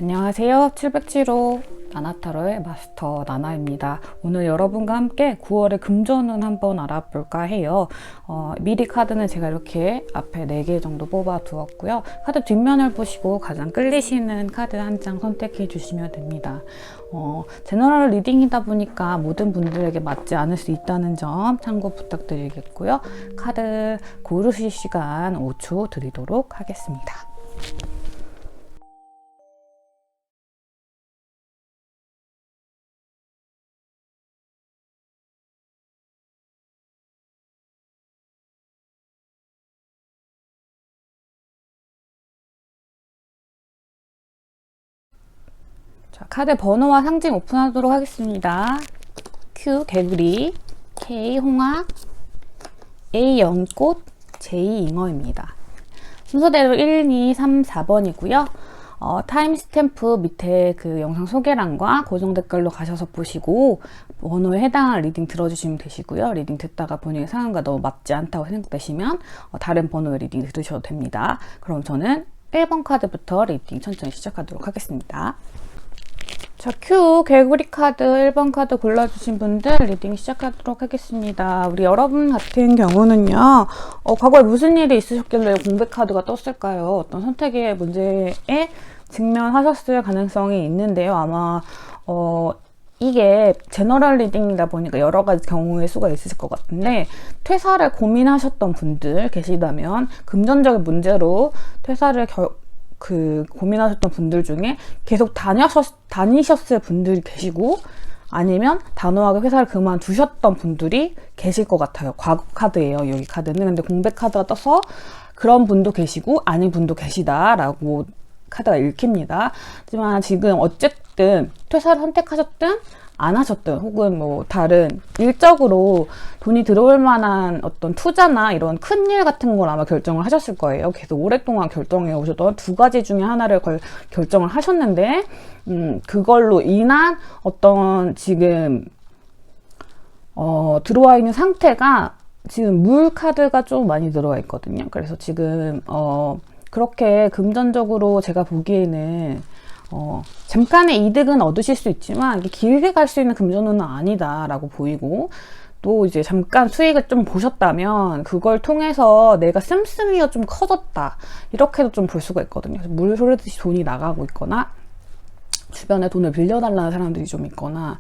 안녕하세요. 707호 나나타로의 마스터 나나입니다. 오늘 여러분과 함께 9월의 금전운 한번 알아볼까 해요. 미리 카드는 제가 이렇게 앞에 4개 정도 뽑아 두었고요. 카드 뒷면을 보시고 가장 끌리시는 카드 한 장 선택해 주시면 됩니다. 제너럴 리딩이다 보니까 모든 분들에게 맞지 않을 수 있다는 점 참고 부탁드리겠고요. 카드 고르실 시간 5초 드리도록 하겠습니다. 자, 카드 번호와 상징 오픈하도록 하겠습니다. Q 개구리, K 홍학, A 연꽃, J 잉어입니다. 순서대로 1, 2, 3, 4번이고요. 타임스탬프 밑에 그 영상 소개란과 고정 댓글로 가셔서 보시고 번호에 해당한 리딩 들어주시면 되시고요. 리딩 듣다가 본인의 상황과 너무 맞지 않다고 생각되시면 다른 번호의 리딩 들으셔도 됩니다. 그럼 저는 1번 카드부터 리딩 천천히 시작하도록 하겠습니다. 자, Q 개구리 카드 1번 카드 골라주신 분들 리딩 시작하도록 하겠습니다. 우리 여러분 같은 경우는요, 과거에 무슨 일이 있으셨길래 공백 카드가 떴을까요? 어떤 선택의 문제에 직면하셨을 가능성이 있는데요. 아마 이게 제너럴 리딩이다 보니까 여러 가지 경우의 수가 있으실 것 같은데, 퇴사를 고민하셨던 분들 계시다면 금전적인 문제로 퇴사를 고민하셨던 분들 중에 계속 다니셨을 분들이 계시고, 아니면 단호하게 회사를 그만두셨던 분들이 계실 것 같아요. 과거 카드예요, 여기 카드는. 근데 공백 카드가 떠서 그런 분도 계시고 아닌 분도 계시다라고 카드가 읽힙니다. 하지만 지금 어쨌든 퇴사를 선택하셨든 안 하셨든 혹은 뭐 다른 일적으로 돈이 들어올 만한 어떤 투자나 이런 큰일 같은 걸 아마 결정을 하셨을 거예요. 계속 오랫동안 결정해 오셨던 두 가지 중에 하나를 결정을 하셨는데, 그걸로 인한 어떤 지금 들어와 있는 상태가 지금 물 카드가 좀 많이 들어와 있거든요. 그래서 지금 그렇게 금전적으로 제가 보기에는 잠깐의 이득은 얻으실 수 있지만 이게 길게 갈 수 있는 금전운은 아니다라고 보이고, 또 이제 잠깐 수익을 좀 보셨다면 그걸 통해서 내가 씀씀이가 좀 커졌다, 이렇게도 좀 볼 수가 있거든요. 그래서 물 흐르듯이 돈이 나가고 있거나 주변에 돈을 빌려달라는 사람들이 좀 있거나,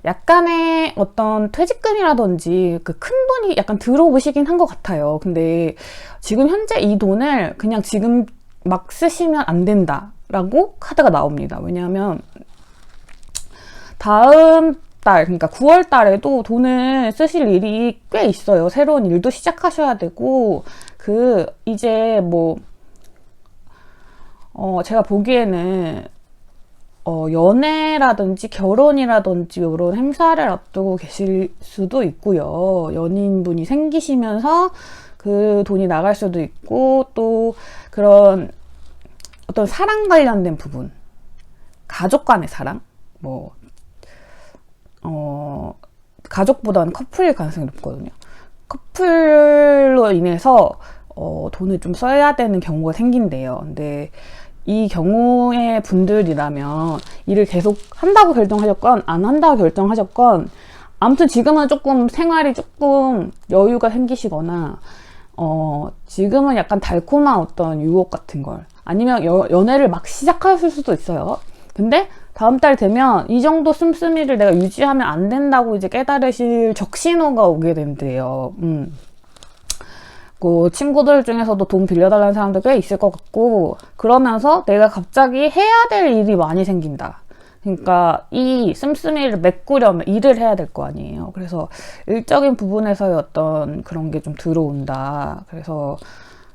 약간의 어떤 퇴직금이라든지 그 큰 돈이 약간 들어오시긴 한 것 같아요. 근데 지금 현재 이 돈을 그냥 지금 막 쓰시면 안 된다 라고 카드가 나옵니다. 왜냐하면 다음 달, 그러니까 9월 달에도 돈을 쓰실 일이 꽤 있어요. 새로운 일도 시작하셔야 되고, 이제 뭐 제가 보기에는 연애라든지 결혼이라든지 이런 행사를 앞두고 계실 수도 있고요. 연인분이 생기시면서 그 돈이 나갈 수도 있고, 또 그런 어떤 사랑 관련된 부분, 가족 간의 사랑, 가족보다는 커플일 가능성이 높거든요. 커플로 인해서 돈을 좀 써야 되는 경우가 생긴대요. 근데 이 경우의 분들이라면 일을 계속 한다고 결정하셨건 안 한다고 결정하셨건, 아무튼 지금은 조금 생활이 조금 여유가 생기시거나, 지금은 약간 달콤한 어떤 유혹 같은 걸, 아니면 연애를 막 시작하실 수도 있어요. 근데 다음 달 되면 이 정도 씀씀이를 내가 유지하면 안 된다고 이제 깨달으실 적신호가 오게 된대요. 친구들 중에서도 돈 빌려달라는 사람도 꽤 있을 것 같고, 그러면서 내가 갑자기 해야 될 일이 많이 생긴다. 그러니까 이 씀씀이를 메꾸려면 일을 해야 될 거 아니에요. 그래서 일적인 부분에서의 어떤 그런 게 좀 들어온다. 그래서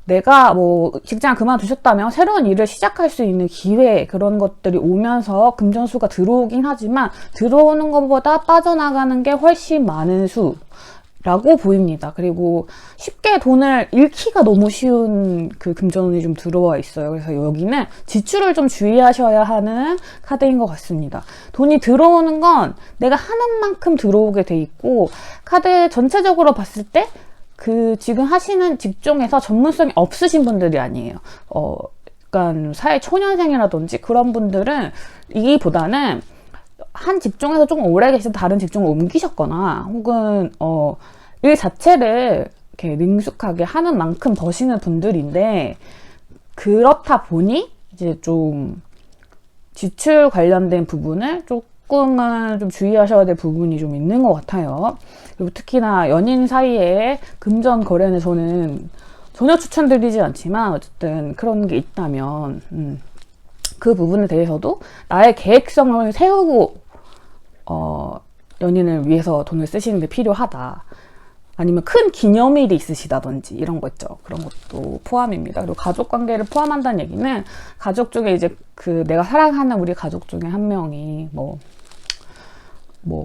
내가 뭐 직장 그만두셨다면 새로운 일을 시작할 수 있는 기회, 그런 것들이 오면서 금전수가 들어오긴 하지만 들어오는 것보다 빠져나가는 게 훨씬 많은 수라고 보입니다. 그리고 쉽게 돈을 잃기가 너무 쉬운 그 금전운이 좀 들어와 있어요. 그래서 여기는 지출을 좀 주의하셔야 하는 카드인 것 같습니다. 돈이 들어오는 건 내가 하는 만큼 들어오게 돼 있고, 카드 전체적으로 봤을 때 지금 하시는 직종에서 전문성이 없으신 분들이 아니에요. 약간 사회 초년생이라든지 그런 분들은 이보다는 한 직종에서 조금 오래 계셔서 다른 직종을 옮기셨거나 혹은 일 자체를 이렇게 능숙하게 하는 만큼 버시는 분들인데, 그렇다 보니 이제 좀 지출 관련된 부분을 조금은 좀 주의하셔야 될 부분이 좀 있는 것 같아요. 그리고 특히나 연인 사이에 금전 거래는 저는 전혀 추천드리지 않지만, 어쨌든 그런 게 있다면 그 부분에 대해서도 나의 계획성을 세우고 연인을 위해서 돈을 쓰시는 게 필요하다. 아니면 큰 기념일이 있으시다든지 이런 거 있죠. 그런 것도 포함입니다. 그리고 가족 관계를 포함한다는 얘기는 가족 중에 이제 그 내가 사랑하는 우리 가족 중에 한 명이 뭐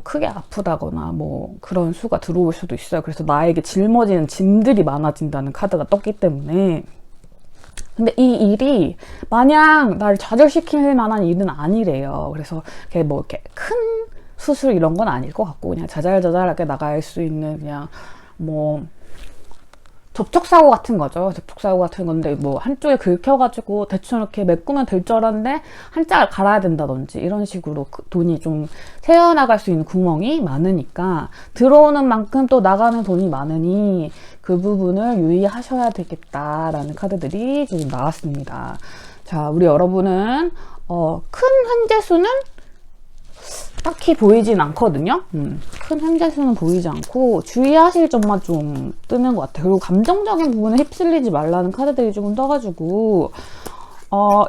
크게 아프다거나 뭐 그런 수가 들어올 수도 있어요. 그래서 나에게 짊어지는 짐들이 많아진다는 카드가 떴기 때문에. 근데 이 일이 마냥 나를 좌절시킬 만한 일은 아니래요. 그래서 뭐 이렇게 큰 수술 이런 건 아닐 것 같고, 그냥 자잘자잘하게 나갈 수 있는 그냥 뭐 접촉사고 같은 거죠. 접촉사고 같은 건데 뭐 한쪽에 긁혀가지고 대충 이렇게 메꾸면 될 줄 알았는데 한 짝을 갈아야 된다든지 이런 식으로 돈이 좀 새어나갈 수 있는 구멍이 많으니까, 들어오는 만큼 또 나가는 돈이 많으니 그 부분을 유의하셔야 되겠다라는 카드들이 지금 나왔습니다. 자, 우리 여러분은 큰 현재수는 딱히 보이진 않거든요. 큰 현재수는 보이지 않고 주의하실 점만 좀 뜨는 것 같아요. 그리고 감정적인 부분에 휩쓸리지 말라는 카드들이 조금 떠가지고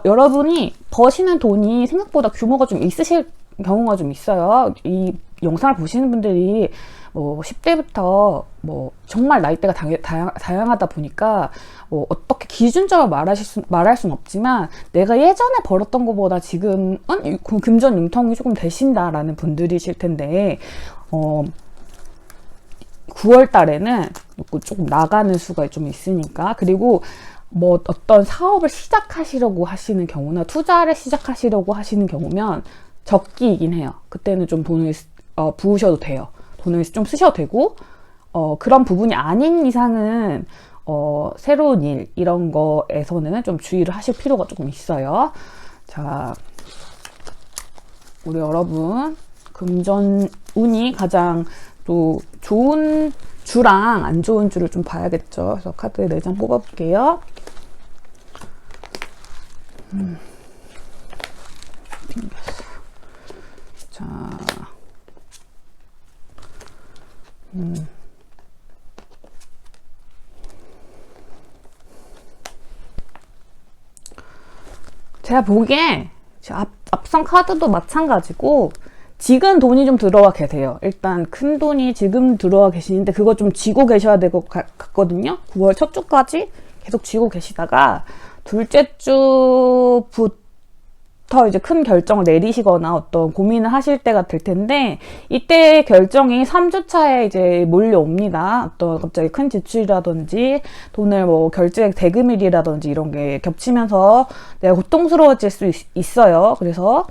여러분이 버시는 돈이 생각보다 규모가 좀 있으실 경우가 좀 있어요. 이 영상을 보시는 분들이 뭐 10대부터 뭐 정말 나이대가 다양하다 보니까 어떻게 기준적으로 말할 수는 없지만, 내가 예전에 벌었던 것보다 지금은 금전 융통이 조금 되신다라는 분들이실 텐데, 9월 달에는 조금 나가는 수가 좀 있으니까. 그리고 뭐 어떤 사업을 시작하시려고 하시는 경우나 투자를 시작하시려고 하시는 경우면 적기이긴 해요. 그때는 좀 돈을 부으셔도 돼요. 돈을 좀 쓰셔도 되고, 그런 부분이 아닌 이상은 새로운 일 이런 거에서는 좀 주의를 하실 필요가 조금 있어요. 자, 우리 여러분 금전 운이 가장 또 좋은 주랑 안 좋은 주를 좀 봐야겠죠. 그래서 카드 4장 뽑아볼게요. 튕겼어. 자, 제가 보기에 앞선 카드도 마찬가지고 지금 돈이 좀 들어와 계세요. 일단 큰 돈이 지금 들어와 계시는데 그거 좀 쥐고 계셔야 될 것 같거든요. 9월 첫 주까지 계속 쥐고 계시다가 둘째 주부터 이제 큰 결정을 내리시거나 어떤 고민을 하실 때가 될 텐데, 이때 결정이 3주차에 이제 몰려옵니다. 어떤 갑자기 큰 지출이라든지 돈을 뭐 결제 대금일이라든지 이런 게 겹치면서 내가 고통스러워질 수 있어요. 그래서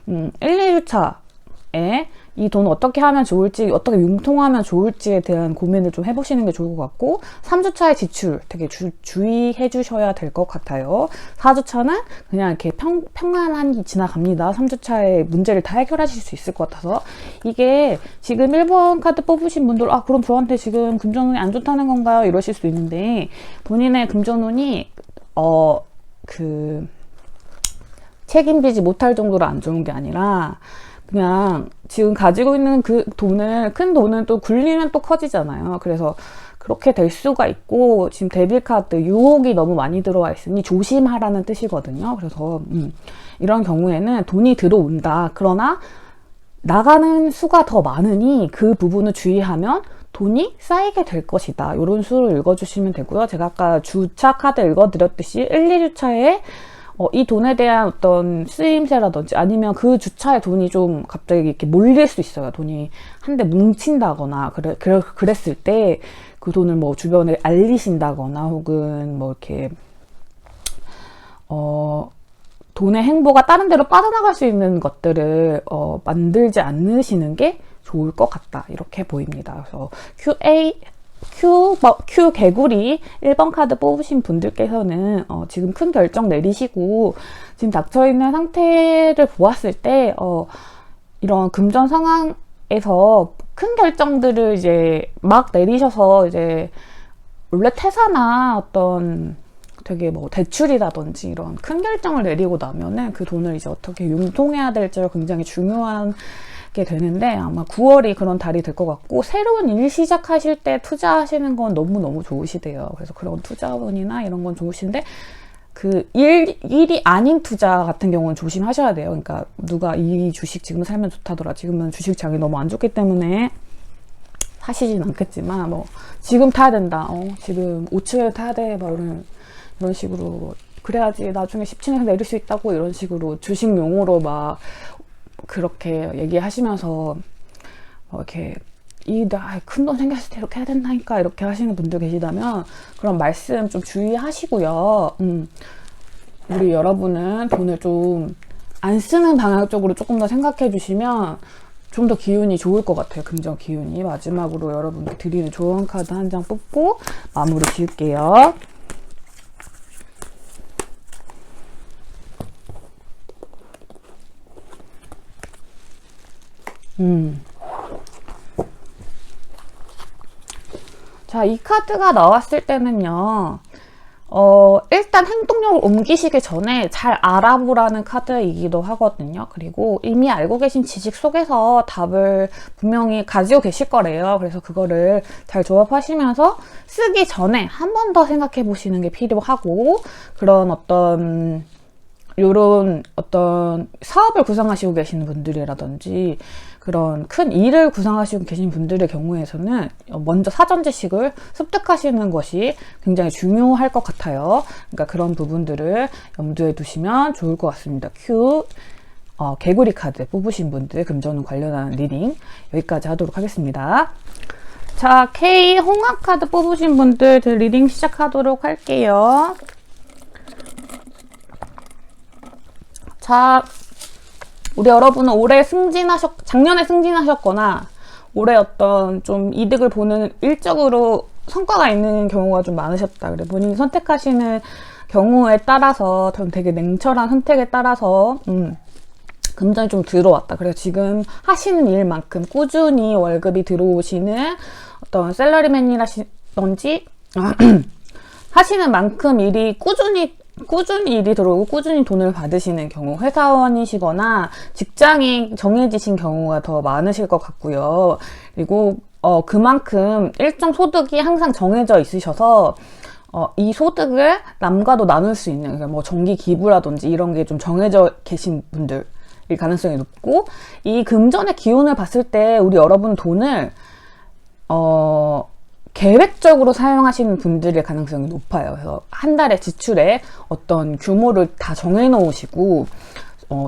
1, 2주차에 이 돈을 어떻게 하면 좋을지, 어떻게 융통하면 좋을지에 대한 고민을 좀 해보시는 게 좋을 것 같고, 3주차의 지출 되게 주의해 주셔야 될 것 같아요. 4주차는 그냥 이렇게 평안하게 지나갑니다. 3주차의 문제를 다 해결하실 수 있을 것 같아서. 이게 지금 1번 카드 뽑으신 분들, 그럼 저한테 지금 금전운이 안 좋다는 건가요? 이러실 수 있는데, 본인의 금전운이 책임지지 못할 정도로 안 좋은 게 아니라, 그냥 지금 가지고 있는 그 큰 돈은 또 굴리면 또 커지잖아요. 그래서 그렇게 될 수가 있고, 지금 데빌 카드 유혹이 너무 많이 들어와 있으니 조심하라는 뜻이거든요. 그래서 이런 경우에는 돈이 들어온다. 그러나 나가는 수가 더 많으니 그 부분을 주의하면 돈이 쌓이게 될 것이다. 이런 수를 읽어주시면 되고요. 제가 아까 주차 카드 읽어드렸듯이 1, 2주차에 이 돈에 대한 어떤 쓰임새라든지 아니면 그 주차에 돈이 좀 갑자기 이렇게 몰릴 수 있어요. 돈이 한데 뭉친다거나 그랬을 때 그 돈을 뭐 주변에 알리신다거나 혹은 뭐 이렇게 돈의 행보가 다른 데로 빠져나갈 수 있는 것들을 만들지 않으시는 게 좋을 것 같다. 이렇게 보입니다. 그래서 Q 개구리 1번 카드 뽑으신 분들께서는 지금 큰 결정 내리시고 지금 닥쳐있는 상태를 보았을 때 이런 금전 상황에서 큰 결정들을 이제 막 내리셔서 이제 원래 퇴사나 어떤 되게 뭐 대출이라든지 이런 큰 결정을 내리고 나면은 그 돈을 이제 어떻게 융통해야 될지가 굉장히 중요한 게 되는데 아마 9월이 그런 달이 될 것 같고 새로운 일 시작하실 때 투자하시는 건 너무너무 좋으시대요. 그래서 그런 투자운이나 이런 건 좋으신데 그 일이 아닌 투자 같은 경우는 조심하셔야 돼요. 그러니까 누가 이 주식 지금 살면 좋다더라. 지금은 주식장이 너무 안 좋기 때문에 사시진 않겠지만 뭐 지금 타야 된다. 지금 5층에 타야 돼. 막 이런 식으로 그래야지 나중에 10층에서 내릴 수 있다고 이런 식으로 주식 용어로 막 그렇게 얘기하시면서 이렇게 큰 돈 생겼을 때 이렇게 해야 된다니까 이렇게 하시는 분들 계시다면 그런 말씀 좀 주의하시고요. 우리 여러분은 돈을 좀 안 쓰는 방향 쪽으로 조금 더 생각해 주시면 좀 더 기운이 좋을 것 같아요. 긍정 기운이. 마지막으로 여러분께 드리는 좋은 카드 한 장 뽑고 마무리 지을게요. 자, 이 카드가 나왔을 때는요, 일단 행동력을 옮기시기 전에 잘 알아보라는 카드이기도 하거든요. 그리고 이미 알고 계신 지식 속에서 답을 분명히 가지고 계실 거래요. 그래서 그거를 잘 조합하시면서 쓰기 전에 한 번 더 생각해 보시는 게 필요하고, 그런 요런 어떤 사업을 구상하시고 계시는 분들이라든지 그런 큰 일을 구상하시고 계신 분들의 경우에서는 먼저 사전 지식을 습득하시는 것이 굉장히 중요할 것 같아요. 그러니까 그런 부분들을 염두에 두시면 좋을 것 같습니다. 개구리 카드 뽑으신 분들 금전 관련한 리딩 여기까지 하도록 하겠습니다. 자, K 홍합 카드 뽑으신 분들 리딩 시작하도록 할게요. 자, 우리 여러분은 작년에 승진하셨거나 올해 어떤 좀 이득을 보는 일적으로 성과가 있는 경우가 좀 많으셨다. 그래 본인이 선택하시는 경우에 따라서 좀 되게 냉철한 선택에 따라서 금전이 좀 들어왔다. 그래서 지금 하시는 일만큼 꾸준히 월급이 들어오시는 어떤 셀러리맨이라든지 하시는 만큼 일이 꾸준히 일이 들어오고 꾸준히 돈을 받으시는 경우, 회사원이시거나 직장이 정해지신 경우가 더 많으실 것 같고요. 그리고 그만큼 일정 소득이 항상 정해져 있으셔서 이 소득을 남과도 나눌 수 있는, 그러니까 뭐 정기 기부라든지 이런 게 좀 정해져 계신 분들일 가능성이 높고, 이 금전의 기운을 봤을 때 우리 여러분 돈을 계획적으로 사용하시는 분들의 가능성이 높아요. 그래서 한 달에 지출에 어떤 규모를 다 정해 놓으시고,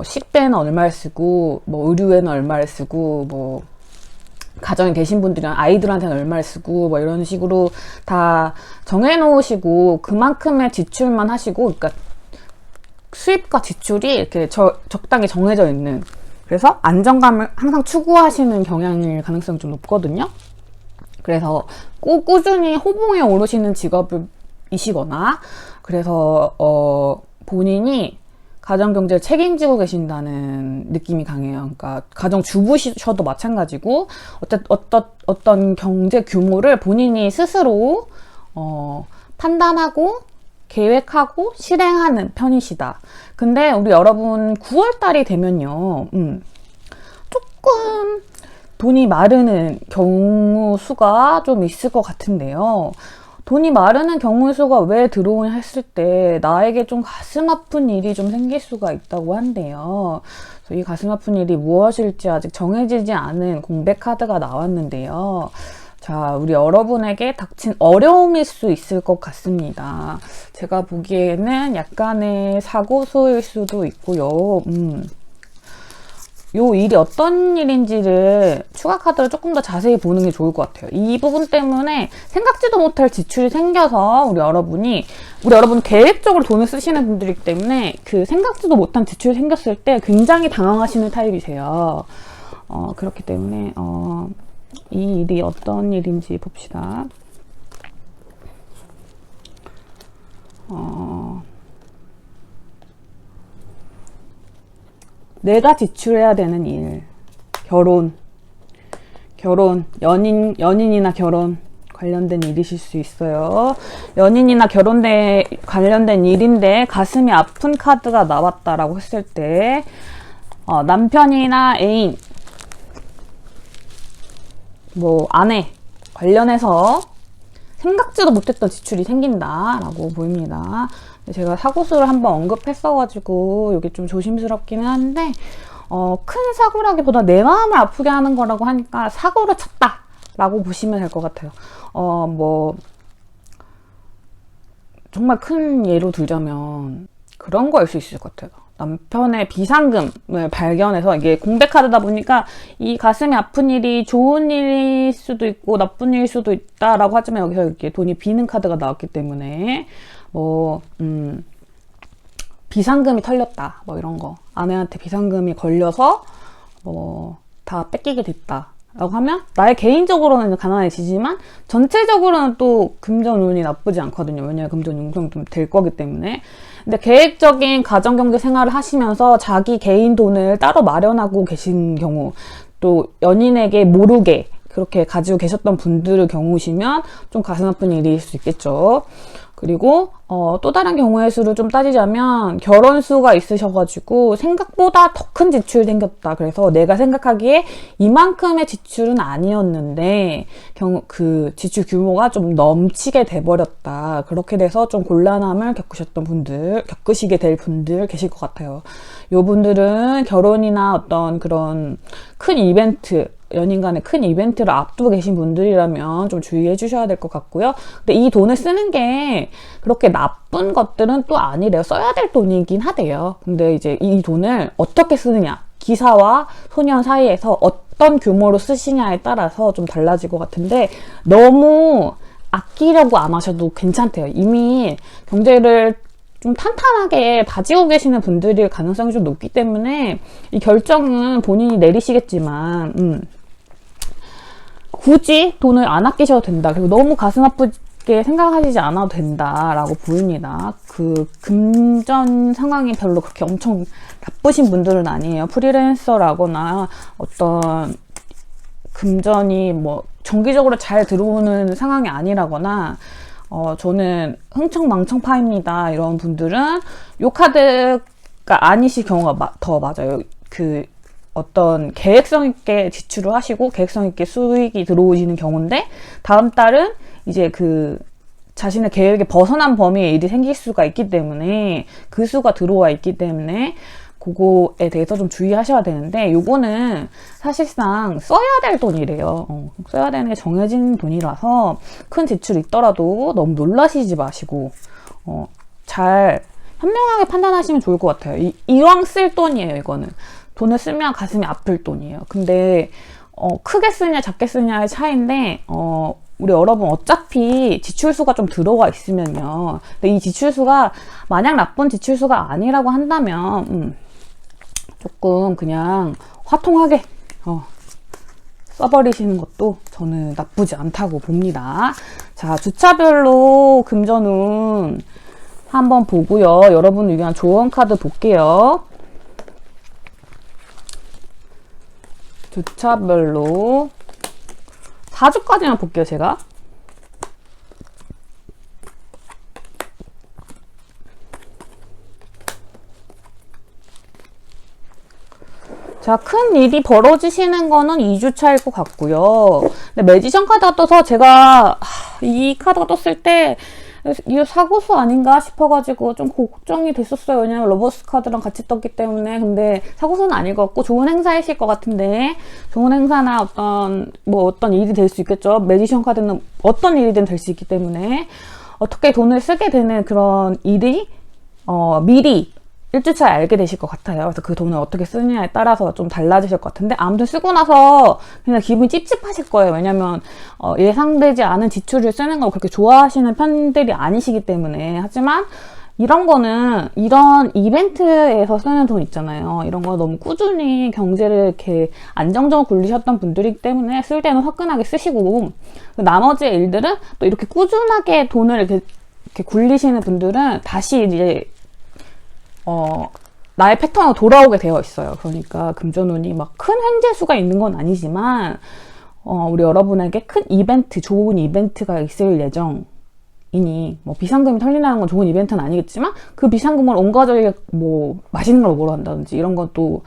식비에는 얼마를 쓰고, 뭐 의류에는 얼마를 쓰고, 뭐 가정에 계신 분들이랑 아이들한테는 얼마를 쓰고, 뭐 이런 식으로 다 정해 놓으시고 그만큼의 지출만 하시고, 그러니까 수입과 지출이 이렇게 적당히 정해져 있는, 그래서 안정감을 항상 추구하시는 경향일 가능성이 좀 높거든요. 그래서 꾸준히 호봉에 오르시는 직업이시거나, 그래서 본인이 가정 경제를 책임지고 계신다는 느낌이 강해요. 그러니까 가정 주부셔도 마찬가지고 어떤 경제 규모를 본인이 스스로 판단하고 계획하고 실행하는 편이시다. 근데 우리 여러분 9월 달이 되면요, 조금 돈이 마르는 경우 수가 좀 있을 것 같은데요. 돈이 마르는 경우 수가 왜 들어오냐 했을 때 나에게 좀 가슴 아픈 일이 좀 생길 수가 있다고 한대요. 그래서 이 가슴 아픈 일이 무엇일지 아직 정해지지 않은 공백 카드가 나왔는데요. 자, 우리 여러분에게 닥친 어려움일 수 있을 것 같습니다. 제가 보기에는 약간의 사고수일 수도 있고요. 요 일이 어떤 일인지를 추가 카드를 조금 더 자세히 보는 게 좋을 것 같아요. 이 부분 때문에 생각지도 못할 지출이 생겨서 우리 여러분 계획적으로 돈을 쓰시는 분들이기 때문에 그 생각지도 못한 지출이 생겼을 때 굉장히 당황하시는 타입이세요. 그렇기 때문에 이 일이 어떤 일인지 봅시다. 내가 지출해야 되는 일, 결혼, 연인이나 결혼 관련된 일이실 수 있어요. 연인이나 관련된 일인데 가슴이 아픈 카드가 나왔다라고 했을 때, 남편이나 애인, 뭐, 아내 관련해서 생각지도 못했던 지출이 생긴다라고 보입니다. 제가 사고수를 한번 언급했어가지고 이게 좀 조심스럽기는 한데, 큰 사고라기보다 내 마음을 아프게 하는 거라고 하니까 사고를 쳤다라고 보시면 될 것 같아요. 뭐 정말 큰 예로 들자면 그런 거일 수 있을 것 같아요. 남편의 비상금을 발견해서, 이게 공백카드다 보니까 이 가슴이 아픈 일이 좋은 일일 수도 있고 나쁜 일일 수도 있다라고 하지만, 여기서 이렇게 돈이 비는 카드가 나왔기 때문에 비상금이 털렸다, 뭐 이런 거, 아내한테 비상금이 걸려서 다 뺏기게 됐다 라고 하면, 나의 개인적으로는 가난해지지만 전체적으로는 또 금전운이 나쁘지 않거든요. 왜냐하면 금전 융성이 좀 될 거기 때문에. 근데 계획적인 가정경제 생활을 하시면서 자기 개인 돈을 따로 마련하고 계신 경우, 또 연인에게 모르게 그렇게 가지고 계셨던 분들의 경우시면 좀 가슴 아픈 일일 수 있겠죠. 그리고 또 다른 경우의 수를 좀 따지자면, 결혼수가 있으셔가지고 생각보다 더 큰 지출이 생겼다. 그래서 내가 생각하기에 이만큼의 지출은 아니었는데 그 지출 규모가 좀 넘치게 돼버렸다. 그렇게 돼서 좀 곤란함을 겪으시게 될 분들 계실 것 같아요. 요 분들은 결혼이나 어떤 그런 큰 이벤트, 연인 간의 큰 이벤트를 앞두고 계신 분들이라면 좀 주의해 주셔야 될 것 같고요. 근데 이 돈을 쓰는 게 그렇게 나쁜 것들은 또 아니래요. 써야 될 돈이긴 하대요. 근데 이제 이 돈을 어떻게 쓰느냐, 기사와 소년 사이에서 어떤 규모로 쓰시냐에 따라서 좀 달라질 것 같은데, 너무 아끼려고 안 하셔도 괜찮대요. 이미 경제를 좀 탄탄하게 다지고 계시는 분들일 가능성이 좀 높기 때문에 이 결정은 본인이 내리시겠지만, 굳이 돈을 안 아끼셔도 된다. 그리고 너무 가슴 아프게 생각하시지 않아도 된다라고 보입니다. 그 금전 상황이 별로 그렇게 엄청 나쁘신 분들은 아니에요. 프리랜서라거나 어떤 금전이 뭐 정기적으로 잘 들어오는 상황이 아니라거나, 저는 흥청망청파입니다, 이런 분들은 요 카드가 아니실 경우가 더 맞아요. 그 어떤 계획성 있게 지출을 하시고 계획성 있게 수익이 들어오시는 경우인데, 다음 달은 이제 그 자신의 계획에 벗어난 범위의 일이 생길 수가 있기 때문에, 그 수가 들어와 있기 때문에 그거에 대해서 좀 주의하셔야 되는데, 요거는 사실상 써야 될 돈이래요. 써야 되는 게 정해진 돈이라서 큰 지출이 있더라도 너무 놀라시지 마시고 잘 현명하게 판단하시면 좋을 것 같아요. 이왕 쓸 돈이에요. 이거는 돈을 쓰면 가슴이 아플 돈이에요. 근데 크게 쓰냐 작게 쓰냐의 차이인데, 우리 여러분 어차피 지출수가 좀 들어와 있으면요, 근데 이 지출수가 마냥 나쁜 지출수가 아니라고 한다면 조금 그냥 화통하게 써버리시는 것도 저는 나쁘지 않다고 봅니다. 자, 주차별로 금전운 한번 보고요. 여러분을 위한 조언 카드 볼게요. 주차별로 4주까지만 볼게요, 제가. 자, 큰 일이 벌어지시는 거는 2주차일 것 같고요. 근데 매지션 카드가 떠서 제가 이 카드가 떴을 때 이거 사고수 아닌가 싶어가지고 좀 걱정이 됐었어요. 왜냐면 러버스 카드랑 같이 떴기 때문에. 근데 사고수는 아닐 것 같고 좋은 행사이실 것 같은데, 좋은 행사나 어떤 일이 될 수 있겠죠. 매지션 카드는 어떤 일이든 될 수 있기 때문에 어떻게 돈을 쓰게 되는 그런 일이 미리 1주차에 알게 되실 것 같아요. 그래서 그 돈을 어떻게 쓰느냐에 따라서 좀 달라지실 것 같은데, 아무튼 쓰고 나서 그냥 기분이 찝찝하실 거예요. 왜냐면 예상되지 않은 지출을 쓰는 걸 그렇게 좋아하시는 편들이 아니시기 때문에. 하지만 이런 거는, 이런 이벤트에서 쓰는 돈 있잖아요. 이런 거 너무 꾸준히 경제를 이렇게 안정적으로 굴리셨던 분들이기 때문에 쓸 때는 화끈하게 쓰시고, 나머지 일들은 또 이렇게 꾸준하게 돈을 이렇게 이렇게 굴리시는 분들은 다시 이제 나의 패턴으로 돌아오게 되어 있어요. 그러니까 금전운이 막 큰 횡재수가 있는 건 아니지만 우리 여러분에게 큰 이벤트, 좋은 이벤트가 있을 예정이니, 뭐 비상금이 털린다는 건 좋은 이벤트는 아니겠지만 그 비상금을 온 가족에게 뭐 맛있는 걸 먹으러 간다든지 이런 건 또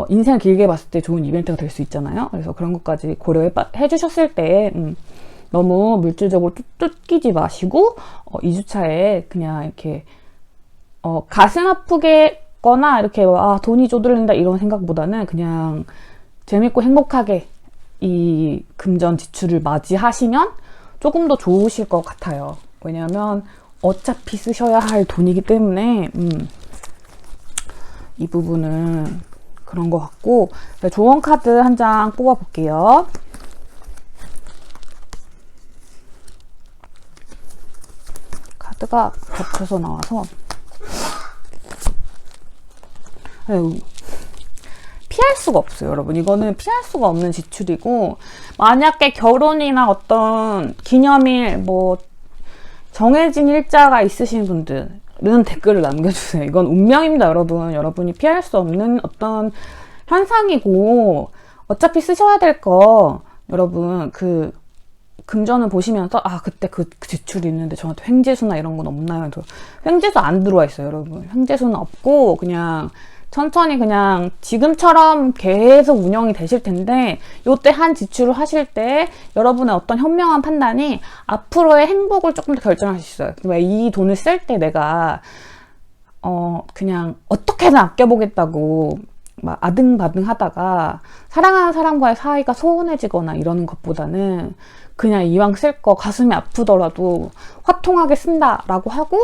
인생을 길게 봤을 때 좋은 이벤트가 될 수 있잖아요. 그래서 그런 것까지 고려해 주셨을 때 너무 물질적으로 뜯기지 마시고 2주차에 그냥 이렇게 가슴 아프게거나 이렇게 돈이 쪼들린다 이런 생각보다는 그냥 재밌고 행복하게 이 금전 지출을 맞이하시면 조금 더 좋으실 것 같아요. 왜냐하면 어차피 쓰셔야 할 돈이기 때문에 이 부분은 그런 것 같고, 조언 카드 한 장 뽑아 볼게요. 카드가 겹쳐서 나와서 피할 수가 없어요, 여러분. 이거는 피할 수가 없는 지출이고, 만약에 결혼이나 어떤 기념일, 뭐 정해진 일자가 있으신 분들은 댓글을 남겨주세요. 이건 운명입니다, 여러분. 여러분이 피할 수 없는 어떤 현상이고, 어차피 쓰셔야 될 거, 여러분 그 금전을 보시면서 그때 그 지출이 있는데 저한테 횡재수나 이런 건 없나요? 횡재수 안 들어와 있어요, 여러분. 횡재수는 없고 그냥 천천히 그냥 지금처럼 계속 운영이 되실 텐데, 요때 한 지출을 하실 때 여러분의 어떤 현명한 판단이 앞으로의 행복을 조금 더 결정할 수 있어요. 왜 이 돈을 쓸 때 내가 그냥 어떻게든 아껴보겠다고 막 아등바등 하다가 사랑하는 사람과의 사이가 소원해지거나 이러는 것보다는 그냥 이왕 쓸 거 가슴이 아프더라도 화통하게 쓴다라고 하고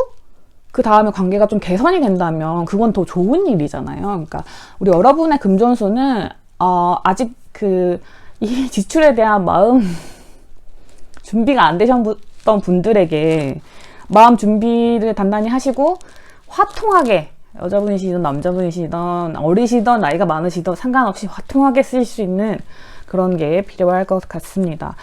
그 다음에 관계가 좀 개선이 된다면 그건 더 좋은 일이잖아요. 그러니까 우리 여러분의 금전수는 아직 이 지출에 대한 마음 준비가 안 되셨던 분들에게 마음 준비를 단단히 하시고 화통하게, 여자분이시든 남자분이시든 어리시든 나이가 많으시든 상관없이 화통하게 쓰실 수 있는 그런 게 필요할 것 같습니다.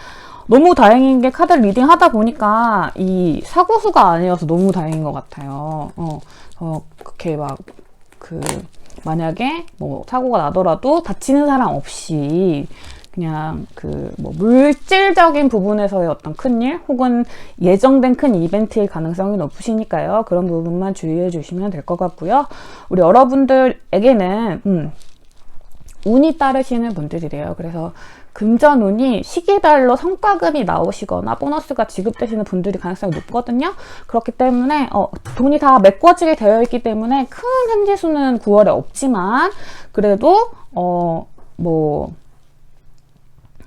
너무 다행인 게 카드 리딩 하다 보니까 이 사고수가 아니어서 너무 다행인 것 같아요. 그렇게 만약에 뭐 사고가 나더라도 다치는 사람 없이 그냥 뭐 물질적인 부분에서의 어떤 큰일 혹은 예정된 큰 이벤트일 가능성이 높으시니까요. 그런 부분만 주의해 주시면 될 것 같고요. 우리 여러분들에게는 운이 따르시는 분들이래요. 그래서 금전운이 시기별로 성과금이 나오시거나 보너스가 지급되시는 분들이 가능성이 높거든요. 그렇기 때문에 돈이 다 메꿔지게 되어 있기 때문에 큰 현재수는 9월에 없지만 그래도 뭐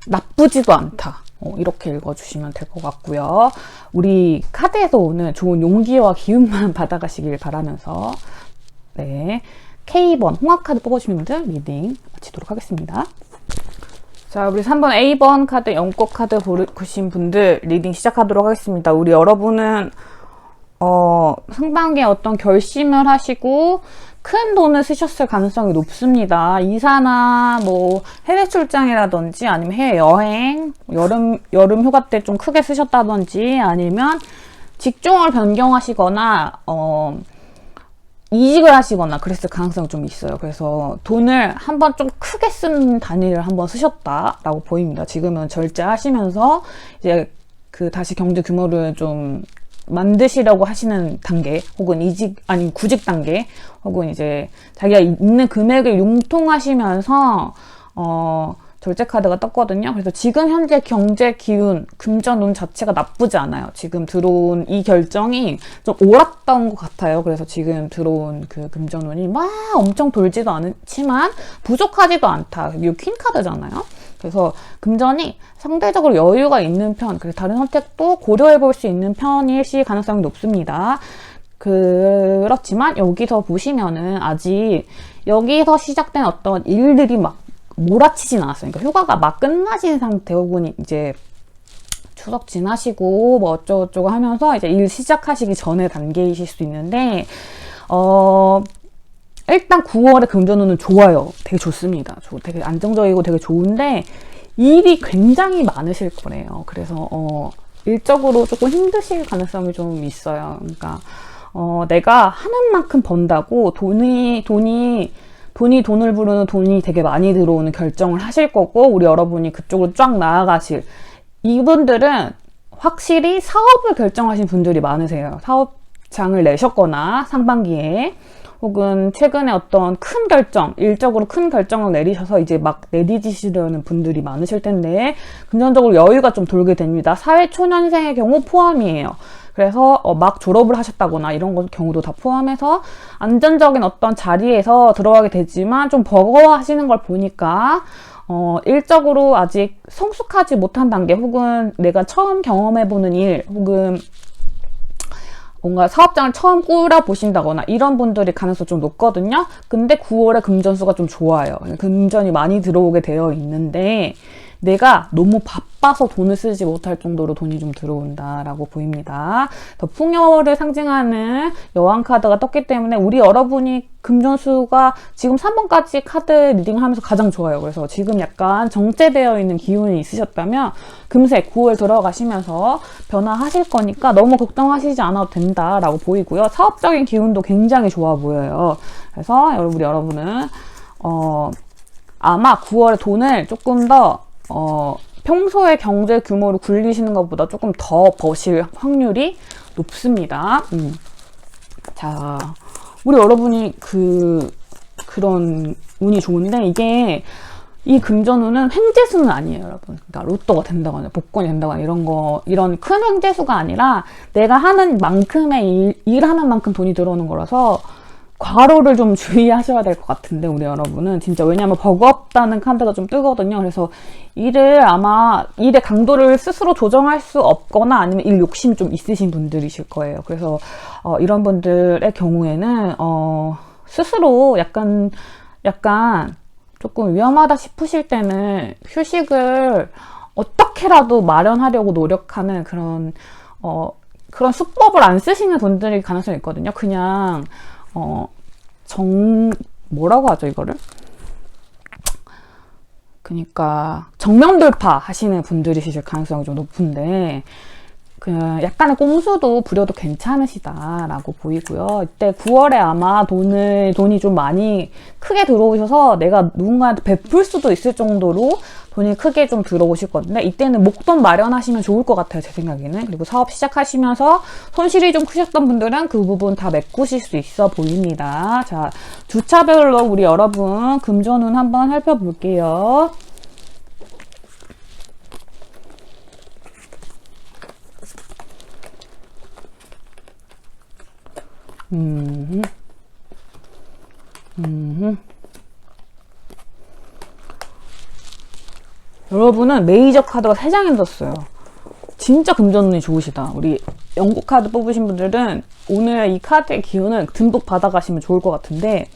나쁘지도 않다. 이렇게 읽어주시면 될 것 같고요. 우리 카드에서 오는 좋은 용기와 기운만 받아가시길 바라면서 K번 홍합카드 뽑아주시는 분들 리딩 마치도록 하겠습니다. 자, 우리 3번 A번 카드 연꽃 카드 보신 분들 리딩 시작하도록 하겠습니다. 우리 여러분은 상반기에 어떤 결심을 하시고 큰 돈을 쓰셨을 가능성이 높습니다. 이사나 뭐 해외 출장이라든지 아니면 해외 여행, 여름 휴가 때 좀 크게 쓰셨다든지 아니면 직종을 변경하시거나 이직을 하시거나 그랬을 가능성이 좀 있어요. 그래서 돈을 한번 좀 크게 쓴 단위를 한번 쓰셨다라고 보입니다. 지금은 절제하시면서 이제 다시 경제 규모를 좀 만드시려고 하시는 단계, 혹은 구직 단계, 혹은 이제 자기가 있는 금액을 융통하시면서 절제 카드가 떴거든요. 그래서 지금 현재 경제 기운, 금전운 자체가 나쁘지 않아요. 지금 들어온 이 결정이 좀 옳았던 것 같아요. 그래서 지금 들어온 그 금전운이 막 엄청 돌지도 않지만 부족하지도 않다. 이게 퀸 카드잖아요. 그래서 금전이 상대적으로 여유가 있는 편, 그래서 다른 선택도 고려해 볼 수 있는 편이실 가능성이 높습니다. 그렇지만 여기서 보시면은 아직 여기서 시작된 어떤 일들이 막 몰아치진 않았어요. 그러니까 휴가가 막 끝나신 상태 혹은 이제 추석 지나시고 뭐 어쩌고저쩌고 하면서 이제 일 시작하시기 전에 단계이실 수 있는데 일단 9월에 금전운은 좋아요. 되게 좋습니다. 되게 안정적이고 되게 좋은데 일이 굉장히 많으실 거래요. 그래서 일적으로 조금 힘드실 가능성이 좀 있어요. 그러니까 내가 하는 만큼 번다고 돈을 부르는 돈이 되게 많이 들어오는 결정을 하실 거고, 우리 여러분이 그쪽으로 쫙 나아가실, 이분들은 확실히 사업을 결정하신 분들이 많으세요. 사업장을 내셨거나 상반기에, 혹은 최근에 어떤 큰 결정, 일적으로 큰 결정을 내리셔서 이제 막 내디디시려는 분들이 많으실 텐데, 금전적으로 여유가 좀 돌게 됩니다. 사회초년생의 경우 포함이에요. 그래서 막 졸업을 하셨다거나 이런 경우도 다 포함해서 안정적인 어떤 자리에서 들어가게 되지만, 좀 버거워하시는 걸 보니까 일적으로 아직 성숙하지 못한 단계, 혹은 내가 처음 경험해보는 일, 혹은 뭔가 사업장을 처음 꾸려보신다거나 이런 분들이 가능성이 좀 높거든요. 근데 9월에 금전수가 좀 좋아요. 금전이 많이 들어오게 되어 있는데, 내가 너무 바빠서 돈을 쓰지 못할 정도로 돈이 좀 들어온다라고 보입니다. 더 풍요를 상징하는 여왕 카드가 떴기 때문에 우리 여러분이 금전수가 지금 3번까지 카드 리딩을 하면서 가장 좋아요. 그래서 지금 약간 정체되어 있는 기운이 있으셨다면 금세 9월 들어가시면서 변화하실 거니까 너무 걱정하시지 않아도 된다라고 보이고요. 사업적인 기운도 굉장히 좋아 보여요. 그래서 우리 여러분은 아마 9월에 돈을 조금 더 평소의 경제 규모를 굴리시는 것보다 조금 더 버실 확률이 높습니다. 자, 우리 여러분이 그런 운이 좋은데, 이 금전운은 횡재수는 아니에요, 여러분. 그러니까 로또가 된다거나 복권이 된다거나 이런 큰 횡재수가 아니라 내가 하는 만큼의 일하는 만큼 돈이 들어오는 거라서 과로를 좀 주의하셔야 될 것 같은데, 우리 여러분은 진짜. 왜냐하면 버겁다는 카드가 좀 뜨거든요. 그래서 일의 강도를 스스로 조정할 수 없거나 아니면 일 욕심이 좀 있으신 분들이실 거예요. 그래서 이런 분들의 경우에는 스스로 약간 조금 위험하다 싶으실 때는 휴식을 어떻게라도 마련하려고 노력하는 그런 수법을 안 쓰시는 분들이 가능성이 있거든요. 그냥 뭐라고 하죠, 이거를? 그러니까 정면 돌파 하시는 분들이실 가능성이 좀 높은데, 약간의 꼼수도 부려도 괜찮으시다라고 보이고요. 이때 9월에 아마 돈이 좀 많이 크게 들어오셔서 내가 누군가한테 베풀 수도 있을 정도로 돈이 크게 좀 들어오실 건데, 이때는 목돈 마련하시면 좋을 것 같아요, 제 생각에는. 그리고 사업 시작하시면서 손실이 좀 크셨던 분들은 그 부분 다 메꾸실 수 있어 보입니다. 자, 주차별로 우리 여러분 금전운 한번 살펴볼게요. 여러분은 메이저 카드가 3장이 떴어요. 진짜 금전운이 좋으시다. 우리 영국 카드 뽑으신 분들은 오늘 이 카드의 기운을 듬뿍 받아가시면 좋을 것 같은데,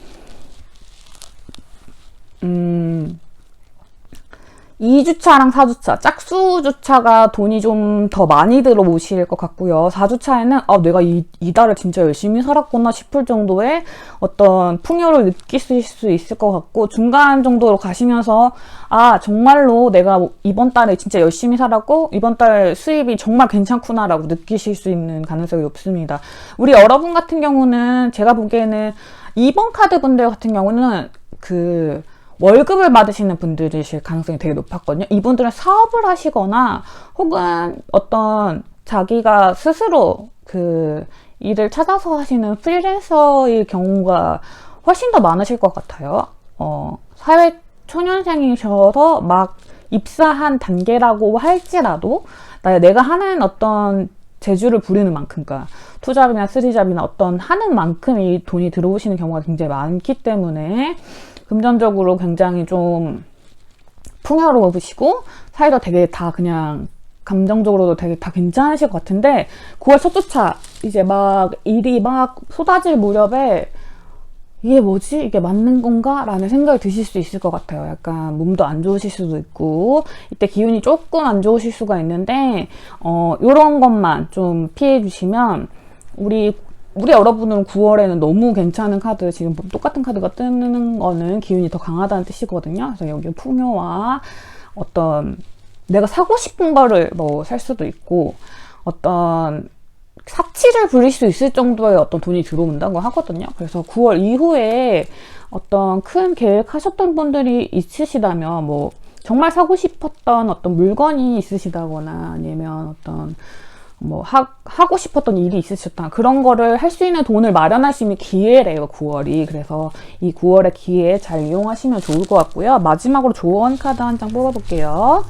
2주차랑 4주차, 짝수주차가 돈이 좀 더 많이 들어오실 것 같고요. 4주차에는 내가 이 달을 진짜 열심히 살았구나 싶을 정도의 어떤 풍요를 느끼실 수 있을 것 같고, 중간 정도로 가시면서 정말로 내가 이번 달에 진짜 열심히 살았고 이번 달 수입이 정말 괜찮구나라고 느끼실 수 있는 가능성이 높습니다. 우리 여러분 같은 경우는 제가 보기에는 2번 카드 분들 같은 경우는 월급을 받으시는 분들이실 가능성이 되게 높았거든요. 이분들은 사업을 하시거나 혹은 어떤 자기가 스스로 일을 찾아서 하시는 프리랜서의 경우가 훨씬 더 많으실 것 같아요. 사회 초년생이셔서 막 입사한 단계라고 할지라도 내가 하는 어떤 재주를 부리는 만큼, 그러니까 투잡이나 쓰리잡이나 어떤 하는 만큼 이 돈이 들어오시는 경우가 굉장히 많기 때문에 금전적으로 굉장히 좀 풍요로우시고 사이도 되게 다 그냥 감정적으로도 되게 다 괜찮으실 것 같은데, 9월 첫 주차 이제 막 일이 막 쏟아질 무렵에 이게 뭐지? 이게 맞는 건가? 라는 생각이 드실 수 있을 것 같아요. 약간 몸도 안 좋으실 수도 있고, 이때 기운이 조금 안 좋으실 수가 있는데, 요런 것만 좀 피해 주시면, 우리 여러분은 9월에는 너무 괜찮은 카드, 지금 똑같은 카드가 뜨는 거는 기운이 더 강하다는 뜻이거든요. 그래서 여기 풍요와 어떤 내가 사고 싶은 거를 뭐 살 수도 있고, 어떤 사치를 부릴 수 있을 정도의 어떤 돈이 들어온다고 하거든요. 그래서 9월 이후에 어떤 큰 계획 하셨던 분들이 있으시다면, 뭐 정말 사고 싶었던 어떤 물건이 있으시다거나, 아니면 어떤 뭐 하고 싶었던 일이 있으셨다, 그런 거를 할 수 있는 돈을 마련할 수 있는 기회래요, 9월이. 그래서 이 9월의 기회 잘 이용하시면 좋을 것 같고요. 마지막으로 조언 카드 한 장 뽑아볼게요.